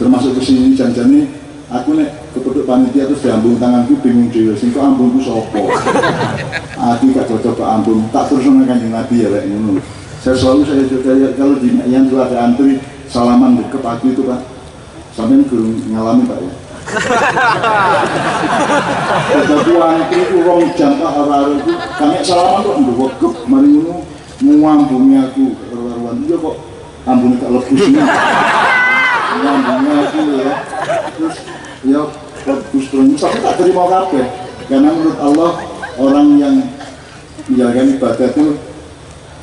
termasuk kesini janjane aku nek kepeduk panitia terus diambung tanganku bingung dhewe sing kok ambungku sapa. Aku gak cocok kok ambung, tak terus nang Kanjeng Nabi ya lek ngono. Saya selalu kalau di yang dulu ada antri salaman deket aku itu Pak. Sampeyan gurung ngalami Pak ya. Tapi antri itu rong jam Pak ora itu kami salaman kok ndekep mari ngono ngambungi aku karuan iya kok ambune gak lebus. Ngambungi aku ya. Terus ya lebus terus tapi tak terima kabeh. Karena menurut Allah orang yang menjalankan ibadah itu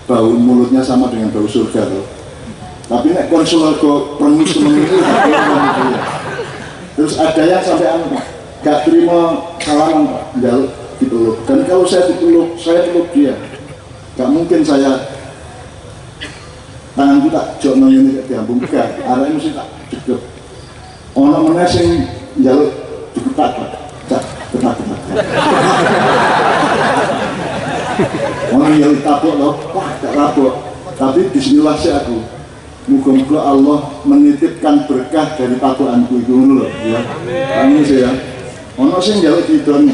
bau mulutnya sama dengan bau surga tuh. Tapi nek konsul kok permis itu terus ada yang sampai gak terima salaman Pak, jaluk dipeluk. Dan kalau saya dipeluk, saya peluk dia. Gak mungkin saya tangan kita jok nang ngene diambung gak. Arek mesti tak degep. Ono meneh sing njaluk diketak Pak. Cak ketak. Orang yang tabuk loh, wah gak rabuk. Tapi bismillah sih aku. Muga-muga Allah menitipkan berkah dari tabukanku itu loh ya. Amin sih ya. Ono sing njaluk didon.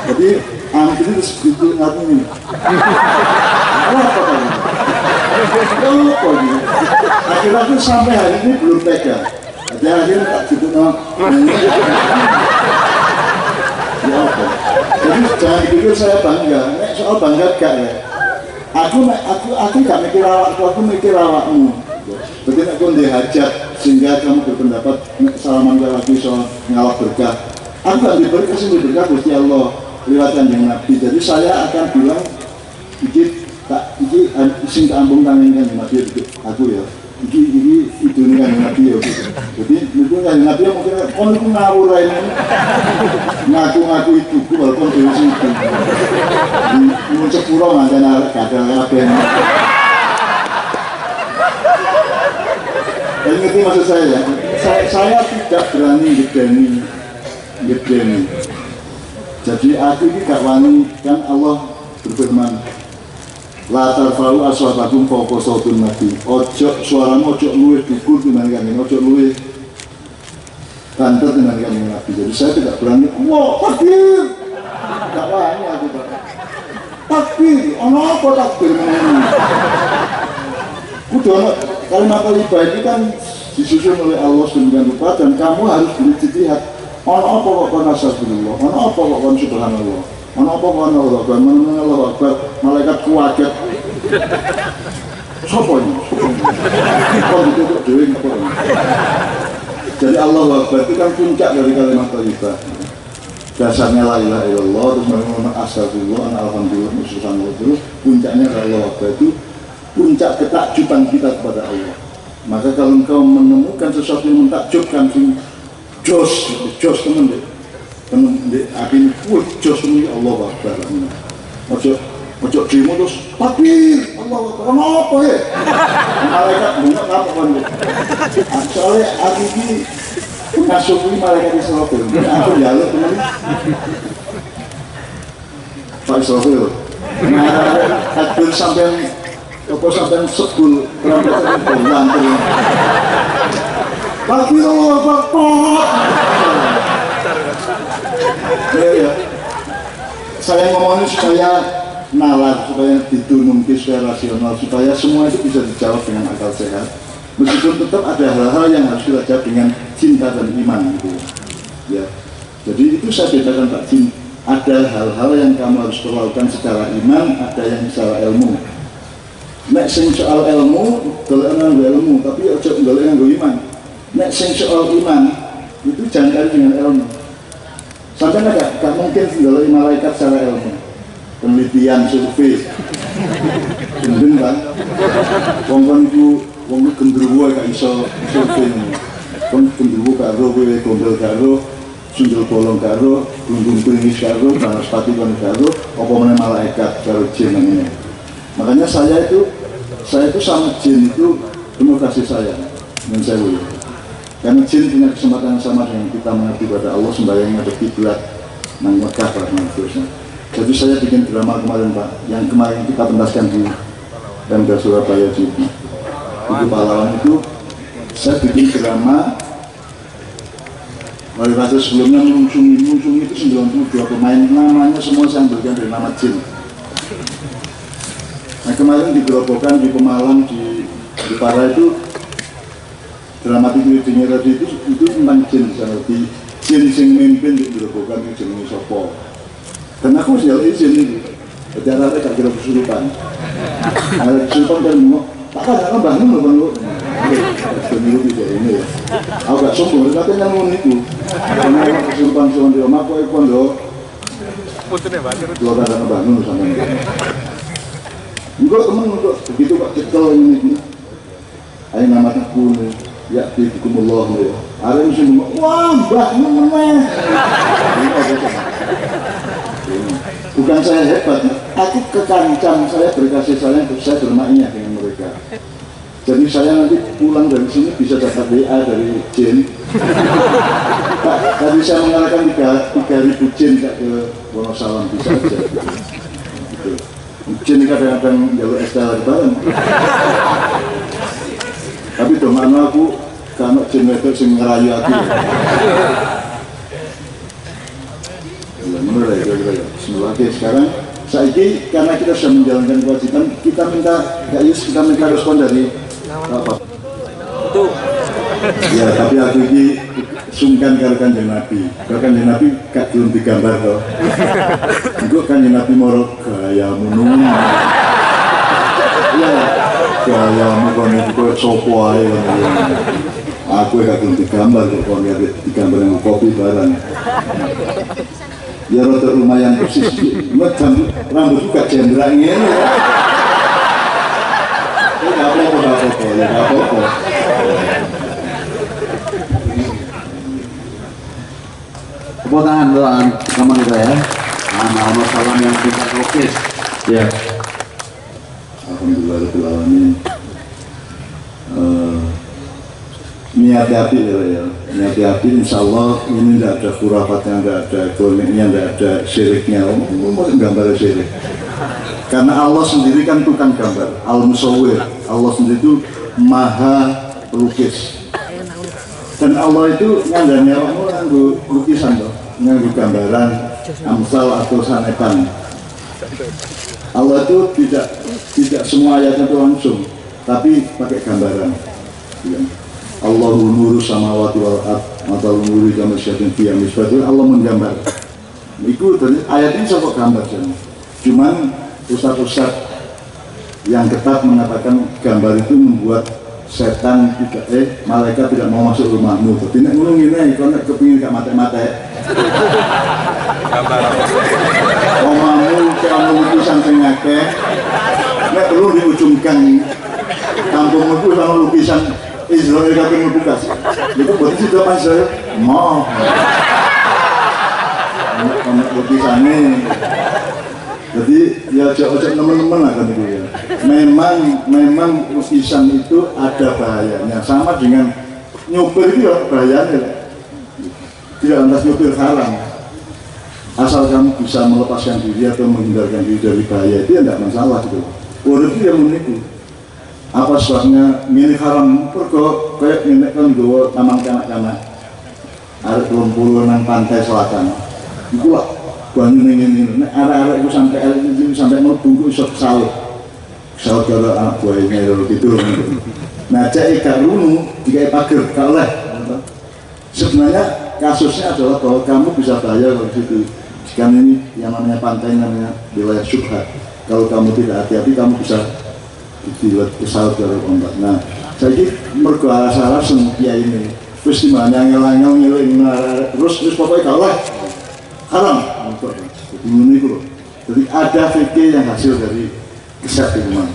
Jadi antri itu segitu ngapain? Apa kan? Apa ini? Akhirnya aku sampai hari ini belum tega. Jadi akhirnya tak gitu no. Ya apa? Jadi jangan dipikir saya bangga. Nek soal bangga gak ya. Aku gak mikir awakku, aku mikir awakmu. Berarti nek kowe ndek hajat sehingga kamu berpendapat salaman karo aku iso ngalap berkah. Aku gak berkah sing berkah Gusti Allah lewat Kanjeng Nabi. Jadi saya akan bilang iki sing ambung tangan Kanjeng Nabi aku ya. Iki idune Kanjeng Nabi ya. Jadi niku Kanjeng Nabi mungkin kon iku ngawur ae ngaku-ngaku itu walaupun dhewe sing muncul pura manten arek gadal kabeh. Ini ngerti maksud saya ya? Saya tidak berani ngedeni. Jadi aku ini gak wani, kan Allah berfirman la tarfa'u aswatakum fawqa sawtin nabi. Ojo suaramu ojo luwih dhuwur timbang ojo luwih banter dengan Nabi. Jadi saya tidak berani, wah takbir, gak wani aku Pak. Takbir, ono apa takbir ini? Udah kalimat thayyibah ini kan disusun oleh Allah sedemikian rupa dan kamu harus berijtihad. Ono apa kok kon astagfirullah, ono apa kok kon subhanallah, ono apa kok kon Allahu Akbar, malaikat kuwaget. Sopo ini? Kon ditutup dhewe ngopo. Jadi Allahu Akbar itu kan puncak dari kalimat thayyibah. Dasarnya la ilaha illallah, terus mengenai astagfirullah, alhamdulillah, subhanallah, terus puncaknya Allahu Akbar itu puncak ketakjuban kita kepada Allah. Maka kalau engkau menemukan sesuatu yang mentakjubkan, jos temen deh, akhirnya jos ini Allahu Akbar. Ojo demo terus takbir Allahu Akbar. Apa ya? Malaikat bunga apa kan? Soalnya aku ini ngasukui malaikat Israfil. Aku jaluk teman. Pak Israfil. Takbir sampai sebul perangkat berlantai. Takbir Allahu Akbar. Ya. Saya ngomongin supaya nalar, supaya ditunungki secara rasional, supaya semua itu bisa dijawab dengan akal sehat. Meskipun tetap ada hal-hal yang harus kita jawab dengan cinta dan iman gitu. Ya. Jadi itu saya bedakan Pak Jin. Ada hal-hal yang kamu harus lakukan secara iman, ada yang secara ilmu. Nek sing soal ilmu, golek nganggo ilmu, tapi aja golek nganggo iman. Nek sing soal iman, itu jangan cari dengan ilmu. Sampai gak mungkin golek malaikat secara ilmu. Penelitian survei, gendeng kan? Wong gendruwo gak iso survei ini. Wong gendruwo gak ro, kowe gombel gak ro, sundel bolong gak ro, glunggung klinis gak ro, banaspati kon gak ro, apa meneh malaikat karo jin ini. Makanya saya itu sama jin itu penuh kasih sayang dan saya boleh. Karena jin punya kesempatan yang sama dengan kita mengabdi pada Allah sembahyang menghadap kiblat nang Mekah dan seterusnya. Jadi saya bikin drama kemarin Pak, yang kemarin kita pentaskan di Pemda Surabaya juga. Itu pahlawan itu saya bikin drama wali fase sebelumnya mengunjungi itu 92 pemain, namanya semua saya ambilkan dari nama jin. Nah kemarin di Gerobokan, di Pemalang, di Para itu dramatik readingnya tadi itu tentang jin di sana, di jin yang memimpin di Gerobokan yang jenenge sopo. Dan aku harus jalan izin itu, bicara gak kira kesurupan. Ada kesurupan kan mau, tak ada bangun loh bang lo. Pemilu tidak ini ya. Aku gak sombong, tapi yang mau itu. Karena kesurupan di rumah aku ikon loh. Kalau ada bangun sama ini. Enggak temen untuk begitu kok cekel ini. Ayo namanya kuno, ya bikumullah ya. Ada yang mesti ngomong, wah mbah mana? Bukan saya hebat, aku kekancam, saya berkasih sayang, saya bermainnya dengan mereka. Jadi saya nanti pulang dari sini bisa dapat WA dari Jin. Pak, tadi saya mengalahkan 3.000 Jin ke Wonosalam bisa aja. Gitu. Jin kadang-kadang jalur STL bareng. Tapi doang aku karena Jin itu sing ngerayu aku. Menurut saya kira-kira. Oke, sekarang saiki karena kita sudah menjalankan kewajiban, kita minta kita minta respon dari apa? Itu. Ya, tapi aku ini sungkan karo Kanjeng Nabi. Kalau Kanjeng Nabi gak belum digambar toh. Engko Kanjeng Nabi moro gayamu nung. Ya, gayamu kono iku sopo ae. Aku gak belum digambar kok kono digambar yang kopi barang. Ya rada lumayan persis, macam rambut juga jendrak ngene. Enggak apa-apa. Tepuk tangan doang sama kita ya. Nama salam yang kita lukis. Ya. Alhamdulillah alamin. Niat hati ya, niat hati insya Allah ini tidak ada khurafatnya, tidak ada goliknya, tidak ada syiriknya, gambar syirik. Karena Allah sendiri kan tukang gambar, al-musawwir. Allah sendiri itu maha pelukis. Dan Allah itu ngandani awakmu nganggo lukisan toh, nganggo gambaran, amsal atau sanetan. Allah itu tidak semua ayatnya itu langsung, tapi pakai gambaran. Allahu nuru samawati wal ard, matalun nuri kama syaitun fi misbah. Allah menggambar. Itu ayat ini sok gambar saja. Cuman ustaz-ustaz yang ketat mengatakan gambar itu membuat setan tidak malaikat tidak mau masuk rumahmu. Tapi nek ngono ngene kok nek kepengin gak mate-mate. Gambar. Omahmu kamu lukisan sing akeh. Nek perlu di ujung gang kampungmu itu sama lukisan Israel kami membuka, itu buat situ apa Israel? Mau, anak lukisannya. Jadi ya cocok teman-teman lah kan itu ya. Memang lukisan itu ada bahayanya, sama dengan nyopir itu ya bahayanya. Tidak lantas nyopir haram. Asal kamu bisa melepaskan diri atau menghindarkan diri dari bahaya itu ya tidak masalah gitu. Orang itu yang menipu. Apa sebabnya ini haram pergo kayak ini kan gue taman kanak-kanak ada 20 nang pantai selatan itu lah banyu ini arah-arah itu sampai mau tunggu isok sawit kalau anak buahnya gitu nah cek ikan runu jika pagar kalau sebenarnya kasusnya adalah bahwa kamu bisa bayar kalau situ jika ini yang namanya pantai namanya wilayah syubhat kalau kamu tidak hati-hati kamu bisa dibuat pesawat dari ombak. Nah, saya ini mergala-salah semua ini. Terus dimana ngel-ngel terus pokoknya kalah haram. Ini loh. Jadi ada fikih yang hasil dari kesehatan,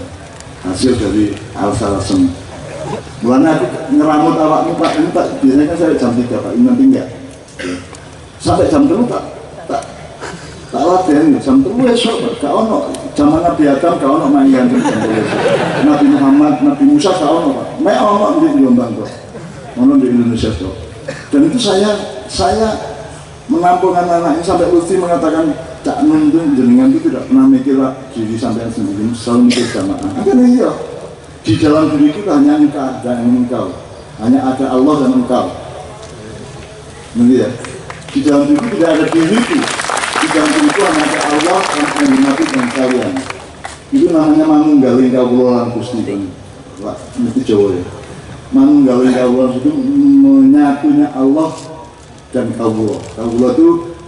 hasil dari al-salasem. Mulanya aku ngeramut awakmu Pak, ini Pak, biasanya kan saya jam 3 Pak, ini nanti enggak. Sampai jam 3 tak latihan jam 3 esok gak ono zaman Nabi Adam gak ono main gandeng Nabi Muhammad, Nabi Musa gak ono Pak mek ono di Jombang kok ono di Indonesia kok dan itu saya menampung anak-anak ini sampai Lutfi mengatakan Cak Nun itu jenengan itu tidak pernah mikir diri sampai sendiri selalu mikir jamaah akhirnya iya di dalam diri kita hanya engkau dan engkau hanya ada Allah dan engkau. Ya. Di dalam diriku tidak ada diriku, di dalam diriku hanya ada Allah yang Nabi dan kalian. Itu namanya manunggaling kawula lan Gusti kan. Wah, itu Jawa ya. Manunggaling kawula itu menyatunya Allah dan kawula. Kawula itu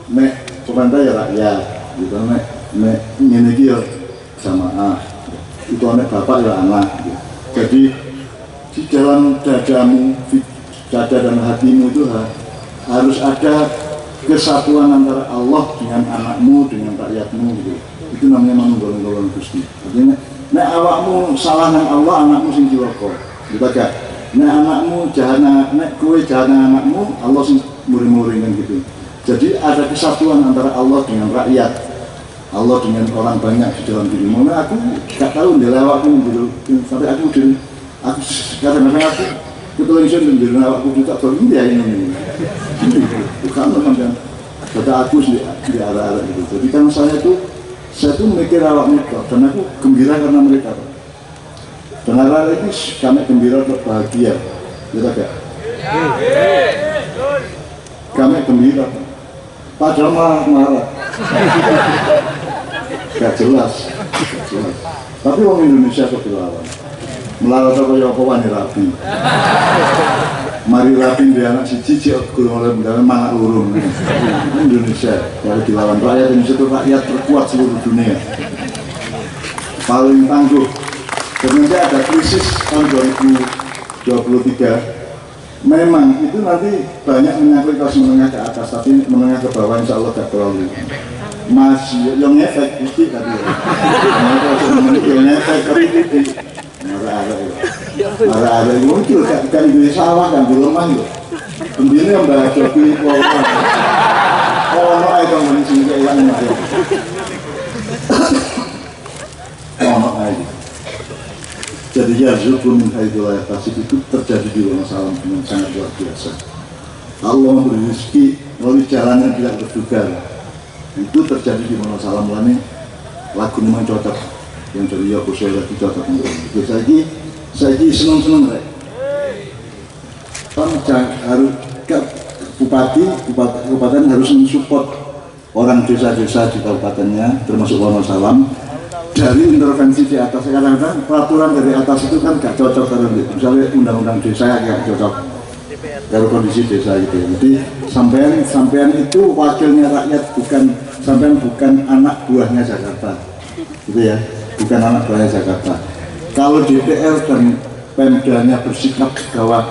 nek pemerintah ya rakyat, gitu nek ngene iki ya jamaah. Itu nek bapak ya anak. Gitu. Jadi di dalam dadamu, dada dan hatimu itu harus ada kesatuan antara Allah dengan anakmu, dengan rakyatmu gitu. Itu namanya manunggaling Gusti. Artinya nek awakmu salah nang Allah, anakmu sing cilaka. Gitu kan. Nek anakmu jahana, nek kowe jahana anakmu, Allah sing muring-muring kan gitu. Jadi ada kesatuan antara Allah dengan rakyat. Allah dengan orang banyak di dalam dirimu. Nah, aku gak tahu ndek awakku gitu. Sampai aku kadang-kadang aku ketulungan dan diri awakku juga ini ya ini. Bukan memang kata aku di arah-arah itu. Jadi kan saya tuh mikir awak mereka dan aku gembira karena mereka. Dan arah ini kami gembira dan bahagia. Gitu gak? Kami gembira. Padahal marah. Gak jelas. Tapi orang Indonesia kok dilawan. Melarat apa ya apa wani rapi. Mari rapi dia anak siji gurung oleh mendalam mana urung. Indonesia kalau dilawan rakyat Indonesia itu rakyat terkuat seluruh dunia. Paling tangguh. Dan nanti ada krisis tahun 2023. Memang itu nanti banyak menyangkut kelas menengah ke atas, tapi menengah ke bawah insya Allah gak terlalu. Masih yang ngefek pasti tadi ya. Yang ngefek tapi itu marah-marah itu muncul kan di sawah kan di lemah itu. Pembina yang bahas joki pola. Oh no itu yang sini kayak yang ini. Oh no aja. Jadi ya zukur min haidullah tasib itu terjadi di Wonosalam dengan sangat luar biasa. Allah memberi rezeki melalui jalan yang tidak terduga. Itu terjadi di Wonosalam lani lagu memang cocok yang dari Yoko saya lagi cocok itu saya senang rek. Harus kabupaten harus mensupport orang desa-desa di kabupatennya termasuk Wonosalam dari intervensi di atas. Kadang-kadang peraturan dari atas itu kan gak cocok kalau misalnya undang-undang desa gak cocok dari kondisi desa gitu. Jadi sampean itu wakilnya rakyat, sampean bukan anak buahnya Jakarta gitu ya, bukan anak buahnya Jakarta. Kalau DPR dan Pemdanya bersikap bahwa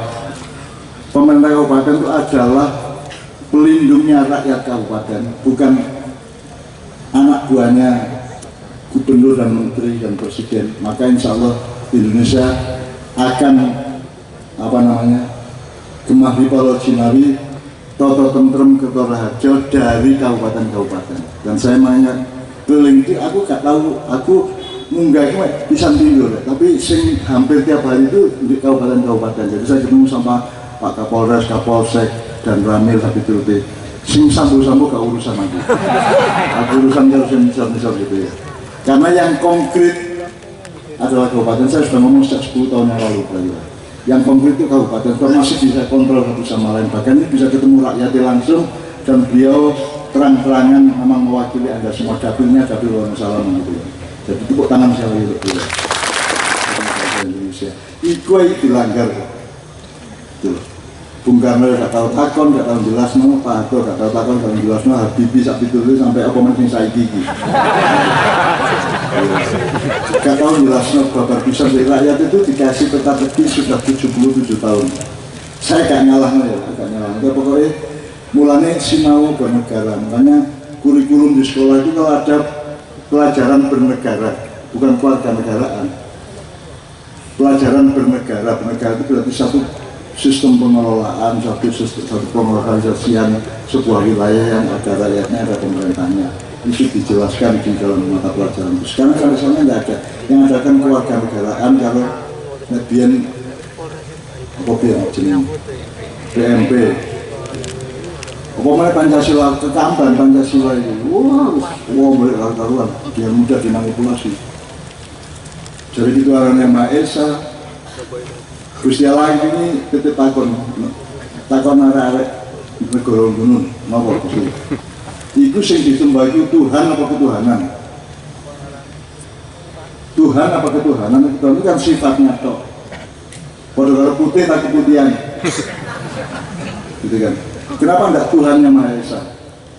pemerintah kabupaten itu adalah pelindungnya rakyat kabupaten, bukan anak buahnya gubernur dan menteri dan presiden, maka insya Allah Indonesia akan gemah ripalo jinawi toto tentrem ketara harjo dari kabupaten-kabupaten. Dan saya banyak keliling itu, aku gak tahu, aku munggah bisa tidur, tapi sing hampir tiap hari itu di kabupaten-kabupaten. Jadi saya ketemu sama Pak Kapolres, Kapolsek dan Ramil, tapi terus sing sambu-sambu gak urusan aku urusan misal gitu ya. Karena yang konkret adalah kabupaten. Saya sudah ngomong sejak 10 tahun yang lalu berarti. Yang konkret itu kabupaten, masih bisa kontrol satu sama lain. Bahkan ini bisa ketemu rakyatnya langsung dan beliau terang-terangan memang mewakili Anda semua. Dapilnya dapil Wonosalam gitu ya. Jadi tepuk tangan saya lagi untuk beliau. Indonesia. Itu dilanggar. Gitu. Bung Karno gak tahu takon, gak tahu jelas no, Pak Harto gak tahu takon, gak tahu jelas no, Habibie sak pitulu sampai apa mungkin saya gigi. Gak tahu jelas no, babar bisa dari rakyat itu dikasih teka-teki sudah 77 tahun. Saya gak ngalah no ya, gak ngalah. Pokoknya mulanya sinau bernegara, makanya kurikulum di sekolah itu kalau ada pelajaran bernegara, bukan keluarga negaraan. Pelajaran bernegara itu berarti satu sistem pengelolaan, satu pengorganisasian sebuah wilayah yang ada rakyatnya, ada pemerintahnya. Itu dijelaskan di dalam mata pelajaran itu. Sekarang kalau misalnya tidak ada, yang ada kan keluarga negaraan. Kalau Nabian PMP apa Pancasila, ketambahan Pancasila itu karuan, dia mudah dimanipulasi. Jadi itu arahnya Maha Esa, Gusti Allah ini titip takon arek-arek negara gunung napa Gusti. Iku sing disembah iku Tuhan apa ketuhanan? Tuhan apa ketuhanan? Itu kan sifatnya tok. Pada kalau putih tak keputihan. Gitu kan. Kenapa enggak Tuhan yang Maha Esa?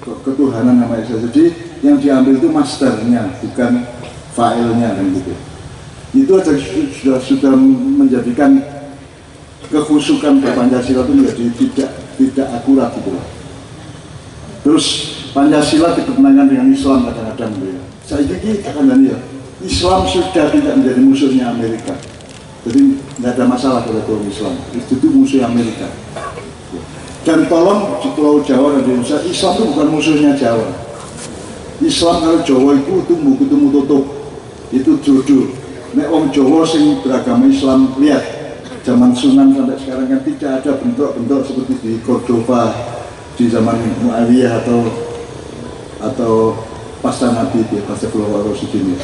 Ketuhanan yang Maha Esa. Jadi yang diambil itu masternya, bukan failnya kan gitu. Itu aja sudah menjadikan kekhusukan Pancasila itu menjadi tidak akurat gitu. Terus Pancasila dipertentangan dengan Islam kadang-kadang gitu ya. Saya ini kadang-kadang ya, Islam sudah tidak menjadi musuhnya Amerika. Jadi tidak ada masalah kalau orang Islam. Itu musuh Amerika. Dan tolong di Pulau Jawa dan di Indonesia, Islam itu bukan musuhnya Jawa. Islam kalau Jawa itu tumbuh ketemu tutup, itu jodoh. Nek orang Jawa sing beragama Islam, lihat zaman Sunan sampai sekarang kan tidak ada bentuk-bentuk seperti di Cordova di zaman Muawiyah atau pasca Nabi di pasca Pulau Rasulullah.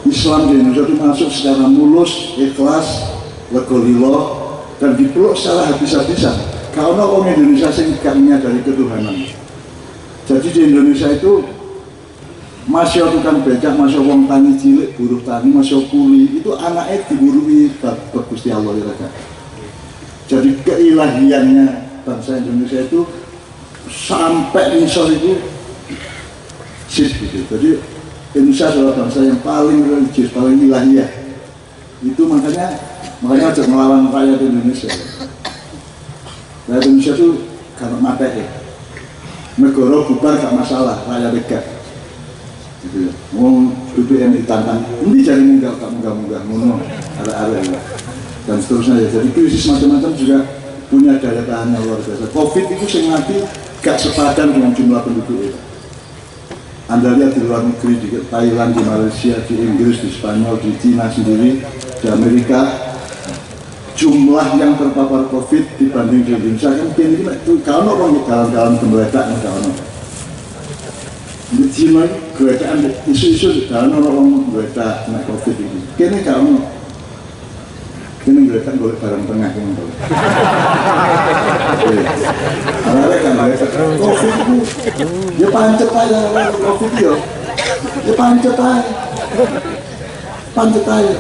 Islam di Indonesia itu masuk secara mulus, ikhlas, legolilo, dan dipeluk secara habis-habisan. Karena orang Indonesia sing gak menyadari ketuhanan. Jadi di Indonesia itu masih tukang becak, masih wong tani cilik, buruh tani, masih kuli, itu anaknya diburui Gusti Allah ya. Jadi keilahiannya bangsa Indonesia itu sampai insya itu sip gitu. Jadi Indonesia adalah bangsa yang paling religius, paling ilahiyah. Itu makanya aja melawan rakyat Indonesia. Rakyat Indonesia itu karena mati ya. Negara bubar gak masalah, rakyat dekat. Gitu ya. Mau BBM ditantang, ini jadi munggah, ada ya. Dan seterusnya ya. Jadi krisis macam-macam juga punya daya tahan yang luar biasa. Covid itu sing mati gak sepadan dengan jumlah penduduk itu. Anda lihat di luar negeri, di Thailand, di Malaysia, di Inggris, di Spanyol, di Cina sendiri, di Amerika, jumlah yang terpapar COVID dibanding di Indonesia kan kini itu kalau orang di dalam gembledak kalau di Cina gembledaan isu-isu kalau orang gembledak kena COVID ini kini kalau kini gembledak boleh barang tengah kan ada kan COVID itu dia pancet aja COVID itu dia pancet aja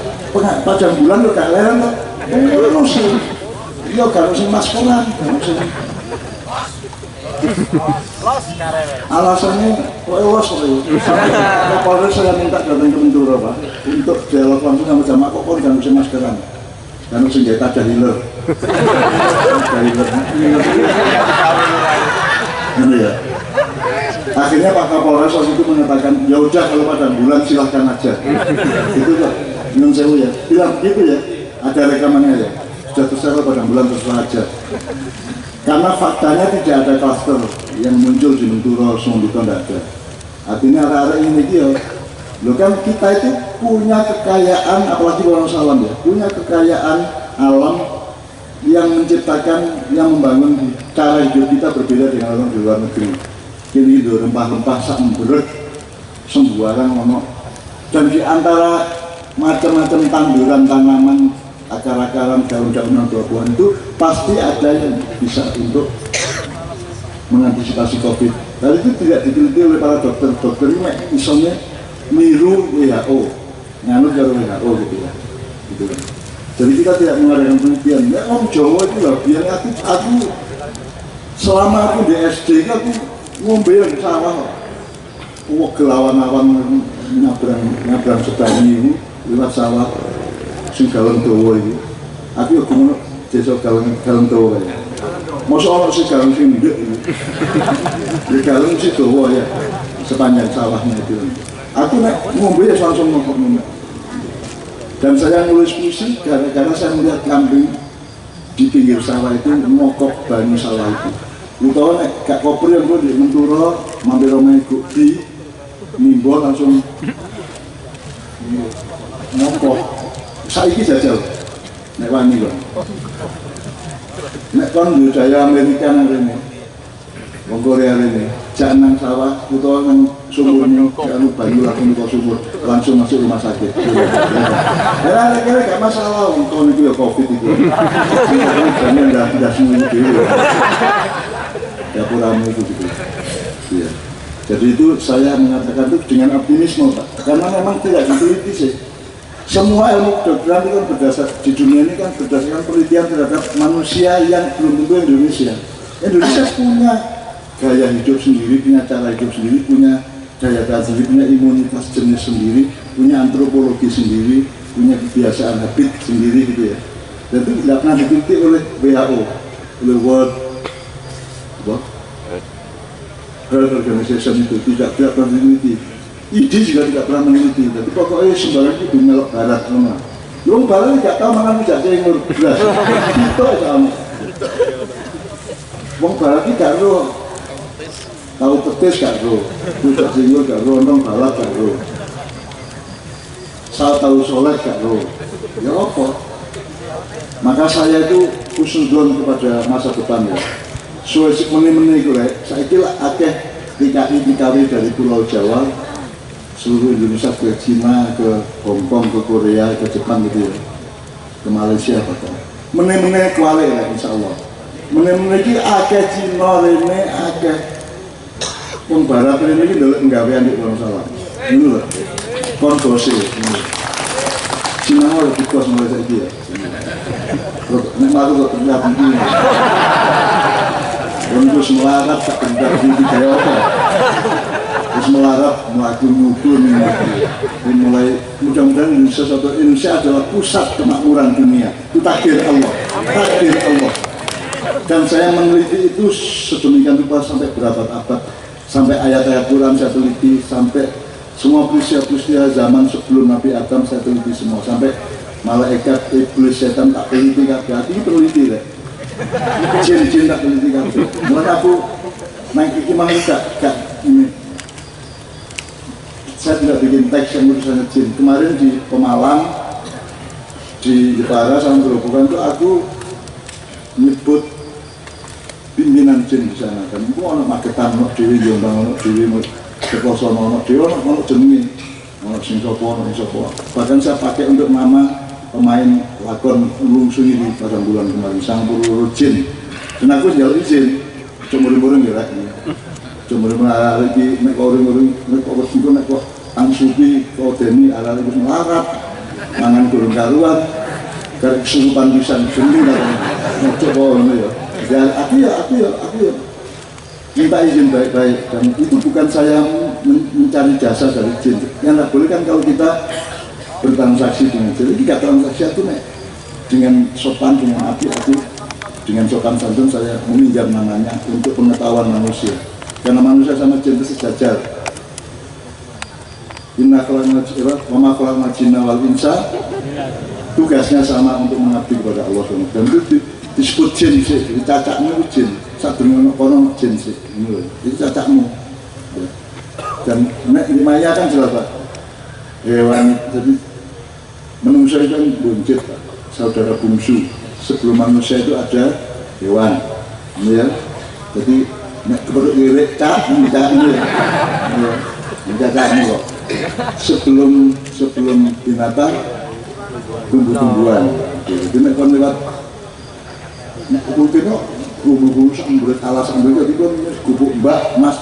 pada bulan lo gak leren lo iya gak harus maskuran alasannya los Polres saya minta datang ke Menturo Pak untuk dialog langsung sama jamaah kok gak harus maskeran karena senjata ada healer gitu ya. Akhirnya Pak Kapolres waktu itu mengatakan ya udah kalau pada bulan silahkan aja itu kok Nyun Sewu ya bilang gitu ya, ada rekamannya ya, sudah terserah pada bulan terserah aja karena faktanya tidak ada klaster yang muncul di Menturo Sumbuto, tidak ada. Artinya arah-arah ini dia loh kan kita itu punya kekayaan, apalagi orang salam ya, punya kekayaan alam yang menciptakan, yang membangun cara hidup kita berbeda dengan orang di luar negeri. Kini itu rempah-rempah sak memberek sembarang ono, dan di antara macam-macam tanduran tanaman, akar-akaran, daun-daunan, buah-buahan itu pasti ada yang bisa untuk mengantisipasi COVID. Dan itu tidak diteliti oleh para dokter ini misalnya niru WHO, nganut dari WHO gitu ya. Gitu kan. Jadi kita tidak mengadakan penelitian. Ya om Jawa itu lah, biar aku selama aku di SD aku ngombe yang sawah. Gelawan-awan nyabrang Sebangi itu lewat sawah sing galon dawa iki. Aku yo ngono desa galon dawa ya. Mosok ana sing galon sing ndek iki. Di galon sing dawa ya sepanjang sawahnya itu. Aku nek ngombe ya langsung ngomong. Dan saya nulis puisi gara-gara saya melihat kambing di pinggir sawah itu ngokok banyu sawah itu. Utawa nek gak koper yang di Menturo mampir omahe Gukdi nimbol langsung ngokok. Saiki jajal nek wani kok. Nek kon budaya Amerika nang rene. Wong Korea rene, jak nang sawah utawa nang sumurnya anu bayu langsung ke sumur langsung masuk rumah sakit. Ya kira gak masalah kalau itu ya covid itu. Karena udah sembuh dulu. Ya kurang itu gitu. Iya. Jadi itu saya mengatakan itu dengan optimisme Pak. Karena memang tidak diteliti sih. Semua ilmu kedokteran itu kan berdasar di dunia ini kan berdasarkan penelitian terhadap manusia yang belum tentu Indonesia. Indonesia punya gaya hidup sendiri, punya cara hidup sendiri, punya daya tahan sendiri, punya imunitas jenis sendiri, punya antropologi sendiri, punya kebiasaan habit sendiri gitu ya. Dan itu tidak pernah diteliti oleh WHO, oleh World Health Organization itu tidak pernah diteliti. ID juga tidak pernah meneliti. Jadi pokoknya sembarang itu melok barat semua. Lu barat tidak tahu makan tidak cengur beras. Itu sama. Wong barat ini gak roh. Tahu petis gak roh. Tidak cengur gak roh. Nong balap gak roh. Saya tahu soleh gak roh. Ya apa? Maka saya itu khusnudon kepada masa depan ya. Suwesik meni-meni gue. Saya kira akeh TKI dari Pulau Jawa, seluruh Indonesia ke Cina, ke Hong Kong, ke Korea, ke Jepang gitu ya, ke Malaysia bahkan. Mene-mene kuali ya insya Allah. Mene-mene ini akeh Cina, ini akeh yang barat ini dulu penggawean di Pulau Jawa. Ini loh, kondosi. Cina mau lebih kos Malaysia ini ya. Ini malu kok terlihat begini. Untuk melarat tak terlihat di Jawa. Terus melarat melakukan mukul mulai mudah-mudahan Indonesia adalah pusat kemakmuran dunia. Itu takdir Allah, takdir Allah. Dan saya meneliti itu sedemikian rupa sampai berabad-abad, sampai ayat-ayat Quran saya teliti, sampai semua peristiwa-peristiwa zaman sebelum Nabi Adam saya teliti semua, sampai malaikat, iblis, setan tak teliti kabeh. Ini peneliti deh. Jin-jin tak teliti kabeh. Mulai aku naik iki mang gak ini. Saya tidak bikin teks yang urusannya jin. Kemarin di Pemalang, di Jepara sama Gerobokan itu aku nyebut pimpinan jin di sana. Dan itu ada magetan, ada dewi, jombang, ada dewi, kekosono, ada dewi, ada jenengi, ada singsopo, ada singsopo. Bahkan saya pakai untuk nama pemain lakon Lungsungi di pada bulan kemarin, sang puru jin. Dan aku jalur izin, cuma-cuma gerak ini. Cuma-cuma lagi naik orang-orang, naik orang-orang, naik angsupi, kodeni, arah itu melarat, mangan kurung karuan, dari kesurupan bisa sendiri katanya, coba ini ya. Dan aku ya, minta izin baik-baik. Dan itu bukan saya mencari jasa dari jin. Yang tidak boleh kan kalau kita bertransaksi dengan jin. Ini tidak transaksi itu nih, dengan sopan, dengan hati-hati, dengan sopan santun saya meminjam namanya untuk pengetahuan manusia. Karena manusia sama jin itu sejajar. Inna khalaqnal jinna wal insa, tugasnya sama untuk mengabdi kepada Allah SWT. Dan itu disebut jin sih, cacakmu itu jin. Saat dengan konon jin sih, itu cacakmu. Dan Maya kan jelas Pak, hewan. Jadi manusia itu kan buncit, saudara bungsu. Sebelum manusia itu ada hewan, ya. Jadi nek perlu irik cak minta ini kok sebelum binatang tumbuh-tumbuhan jadi nek kon lewat nek mungkin kok gubuk sambil alas sambil jadi kon gubuk mbak mas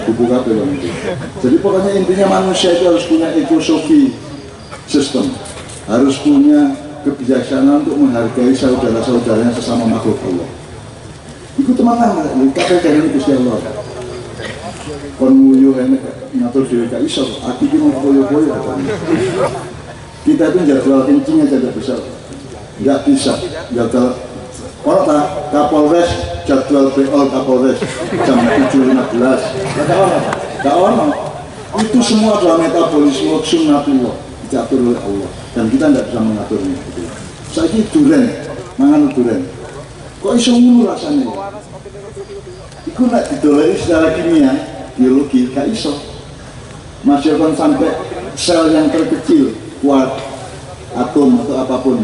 gubuk apa itu. Jadi pokoknya intinya manusia itu harus punya ekosofi sistem, harus punya kebijaksanaan untuk menghargai saudara-saudaranya sesama makhluk Allah. Itu teman-teman, kabeh kene Gusti Allah. Kon nguyuh enek ngatur dhewe gak iso, ati ki mau koyo-koyo. Kita itu jadwal kencing aja tidak bisa. Enggak bisa. Jadwal orang Kapolres jadwal PO Kapolres jam 7.15. Enggak ono. Itu semua adalah metabolisme sunnatullah diatur oleh Allah dan kita tidak bisa mengaturnya. Saiki duren, mangan duren. Kok iso ngono rasane? Iku nek didoleki secara kimia, biologi gak iso. Masih akan sampai sel yang terkecil, kuat, atom atau apapun.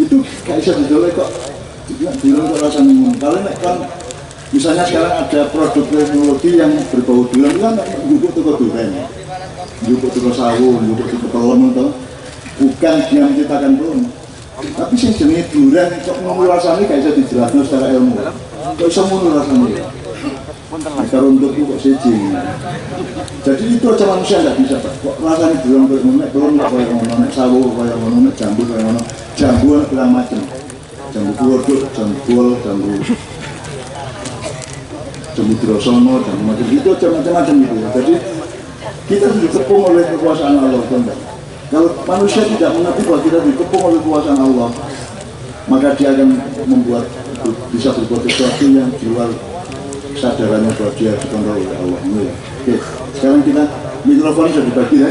Itu gak iso didoleki kok. Bilang kok rasane ngono. Kalau nek kan Misalnya sekarang ada produk teknologi yang berbau durian, kan jupuk toko durian, jupuk toko sawu, jupuk toko telur itu, bukan dia menciptakan telur. Tapi sih jenis durian kok ngono rasanya gak bisa dijelaskan secara ilmu. Kok bisa ngono rasanya? Kalau untuk itu kok siji. Jadi itu aja manusia nggak bisa Pak. Kok rasanya durian kayak ngono, telur nggak kayak ngono, sawu kayak ngono, jambu kayak ngono, jambu berang macam, jambu kuodok, jambu gol, jambu drosono, jambu macam itu aja macam-macam gitu ya. Jadi kita dikepung oleh kekuasaan Allah, kan? Kalau manusia tidak mengerti bahwa kita dikepung oleh kekuasaan Allah, maka dia akan membuat bisa berbuat sesuatu yang di luar kesadarannya bahwa dia dikontrol oleh Allah. Oke, sekarang kita mikrofon sudah dibagi ya.